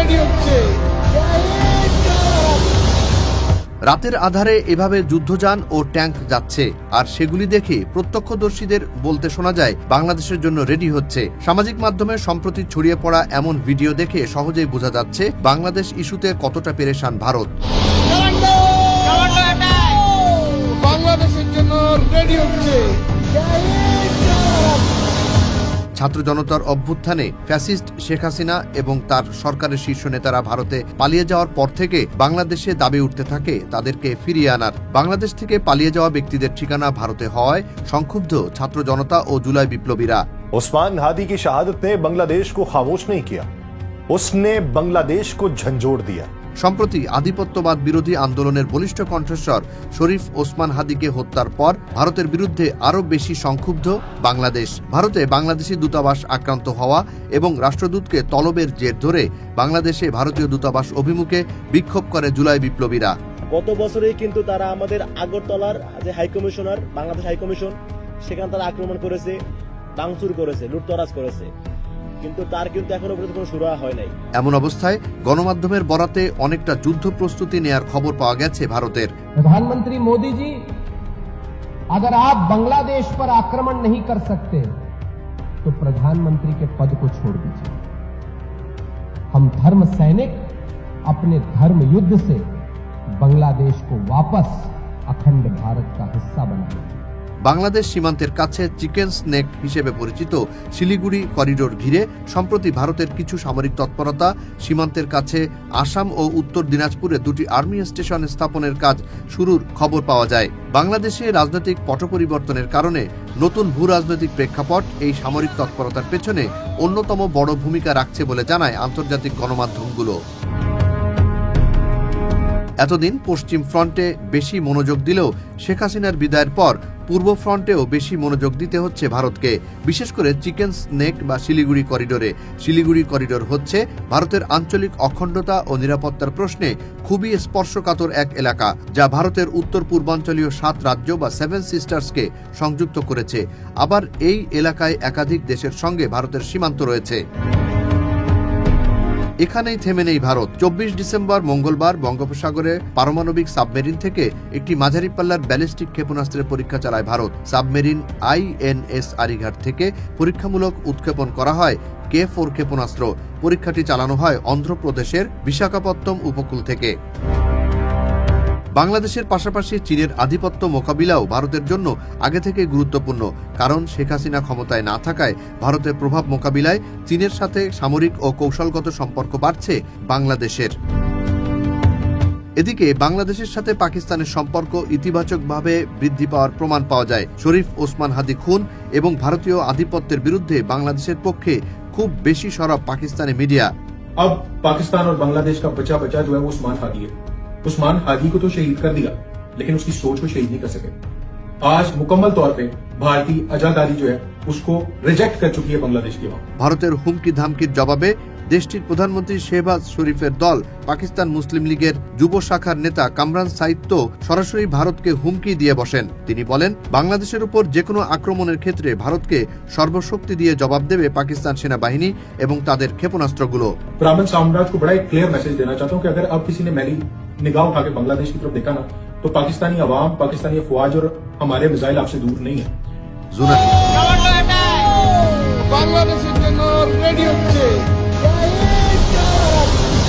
Ready হচ্ছে। রাতের আধারে এভাবে যুদ্ধযান ও ট্যাঙ্ক যাচ্ছে, আর সেগুলি দেখে প্রত্যক্ষদর্শীদের বলতে শোনা যায় বাংলাদেশের জন্য রেডি হচ্ছে। সামাজিক মাধ্যমে সম্প্রতি ছড়িয়ে পড়া এমন ভিডিও দেখে সহজেই বোঝা যাচ্ছে বাংলাদেশ ইস্যুতে কতটা পেরেশান ভারত। বাংলাদেশের জন্য রেডি হচ্ছে। ছাত্র জনতার অভ্যুত্থানে ফ্যাসিস্ট শেখ হাসিনা এবং তার সরকারের শীর্ষ নেতারা ভারতে পালিয়ে যাওয়ার পর থেকে বাংলাদেশে দাবি উঠতে থাকে তাদেরকে ফিরিয়ে আনার। বাংলাদেশ থেকে পালিয়ে যাওয়া ব্যক্তিদের ঠিকানা ভারতে হওয়ায় সংক্ষুব্ধ ছাত্র জনতা ও জুলাই বিপ্লবীরা। उस्मान हादी की शहादत ने बांग्लादेश को खामोश नहीं किया, उसने बांग्लादेश को झंझोड़ दिया। সম্প্রতি আধিপত্যবাদ বিরোধী আন্দোলনের বলিষ্ঠ কণ্ঠস্বর শরীফ ওসমান হাদিকে হত্যার পর ভারতের বিরুদ্ধে আরও বেশি সংক্ষুব্ধ বাংলাদেশ। ভারতে বাংলাদেশি দূতাবাস আক্রান্ত হওয়া এবং রাষ্ট্রদূতকে তলবের জের ধরে বাংলাদেশে ভারতীয় দূতাবাস অভিমুখে বিক্ষোভ করে জুলাই বিপ্লবীরা। গত বছরেই কিন্তু তারা আমাদের আগরতলার যে হাইকমিশনার, বাংলাদেশ হাইকমিশন, সেখানে তারা আক্রমণ করেছে, ভাঙচুর করেছে, লুটতরাজ করেছে, কিন্তু তার কিন্তু এখনো পর্যন্ত কোনো শুরু হয় নাই। এমন অবস্থায় গণমাধ্যমের বরাতে অনেকটা যুদ্ধ প্রস্তুতি নেয়ার খবর পাওয়া গেছে ভারতের। प्रधानमंत्री मोदी जी, अगर आप बांग्लादेश पर आक्रमण नहीं कर सकते तो प्रधानमंत्री के पद को छोड़ दीजिए। हम धर्म सैनिक अपने धर्म युद्ध से बांग्लादेश को वापस अखंड भारत का हिस्सा बनाएंगे। বাংলাদেশ সীমান্তের কাছে চিকেন স্নেক হিসেবে পরিচিত শিলিগুড়ি করিডোর ঘিরে সম্প্রতি ভারতের কিছু সামরিক তৎপরতা, সীমান্তের কাছে আসাম ও উত্তর দিনাজপুরে দুটি আর্মি স্টেশন স্থাপনের কাজ শুরুর খবর পাওয়া যায়। বাংলাদেশে রাজনৈতিক পট পরিবর্তনের কারণে নতুন ভূ রাজনৈতিক প্রেক্ষাপট এই সামরিক তৎপরতার পেছনে অন্যতম বড় ভূমিকা রাখছে বলে জানায় আন্তর্জাতিক গণমাধ্যমগুলো। এতদিন পশ্চিম ফ্রন্টে বেশি মনোযোগ দিলেও শেখ হাসিনার বিদায়ের পর পূর্ব ফ্রন্টেও বেশি মনোযোগ দিতে হচ্ছে ভারতকে, বিশেষ করে চিকেন স্নেক বা শিলিগুড়ি করিডোরে। শিলিগুড়ি করিডোর হচ্ছে ভারতের আঞ্চলিক অখণ্ডতা ও নিরাপত্তার প্রশ্নে খুবই স্পর্শকাতর এক এলাকা, যা ভারতের উত্তর পূর্বাঞ্চলীয় 7 রাজ্য বা 7 সিস্টার্সকে সংযুক্ত করেছে। আবার এই এলাকায় একাধিক দেশের সঙ্গে ভারতের সীমান্ত রয়েছে। এখানেই থেমে নেই ভারত। 24 ডিসেম্বর মঙ্গলবার বঙ্গোপসাগরে পারমাণবিক সাবমেরিন থেকে একটি মাঝারি পাল্লার ব্যালিস্টিক ক্ষেপণাস্ত্রের পরীক্ষা চালায় ভারত। সাবমেরিন INS আরিঘাট থেকে পরীক্ষামূলক উৎক্ষেপণ করা হয় K4 ক্ষেপণাস্ত্র। পরীক্ষাটি চালানো হয় অন্ধ্রপ্রদেশের বিশাখাপত্তনম উপকূল থেকে। বাংলাদেশের পাশাপাশি চীনের আধিপত্য মোকাবিলাও ভারতের জন্য আগে থেকে গুরুত্বপূর্ণ, কারণ শেখ হাসিনা ক্ষমতায় না থাকায় ভারতের প্রভাব মোকাবিলায় চীনের সাথে সামরিক ও কৌশলগত সম্পর্ক বাড়ছে বাংলাদেশের। এদিকে বাংলাদেশের সাথে পাকিস্তানের সম্পর্ক ইতিবাচকভাবে বৃদ্ধি পাওয়ার প্রমাণ পাওয়া যায়। শরীফ ওসমান হাদি খুন এবং ভারতীয় আধিপত্যের বিরুদ্ধে বাংলাদেশের পক্ষে খুব বেশি সরব পাকিস্তানি মিডিয়া। अब पाकिस्तान और बांग्लादेश का बचा बचा जो है वो उस्मान हादी है। उस्मान हादी को तो शहीद कर दिया, लेकिन उसकी सोच को शहीद नहीं कर सके। आज मुकम्मल तौर पे भारतीय आजादी जो है उसको रिजेक्ट कर चुकी है बांग्लादेश की। ভারতের হুমকি ধামকির জবাবে দেশটির প্রধানমন্ত্রী শেহবাজ শরীফের দল পাকিস্তান মুসলিম লীগের যুব শাখার নেতা কামরান সাইদ তো সরাসরি ভারতকে হুমকি দিয়ে বসেন। তিনি বলেন, বাংলাদেশের উপর যে কোনো আক্রমণের ক্ষেত্রে ভারতকে সর্বশক্তি দিয়ে জবাব দেবে পাকিস্তান সেনাবাহিনী এবং তাদের ক্ষেপণাস্ত্রগুলো। ब्राह्मण साम्राज्य को बड़ा एक क्लियर मैसेज देना चाहता हूं कि अगर अब किसी ने मैली निगाह उठा के बांग्लादेश की तरफ देखा ना, तो पाकिस्तानी अवाम, पाकिस्तानी फौज और हमारे मिसाइल आपसे दूर नहीं है। বাংলাদেশের জন্য রেডি হচ্ছে।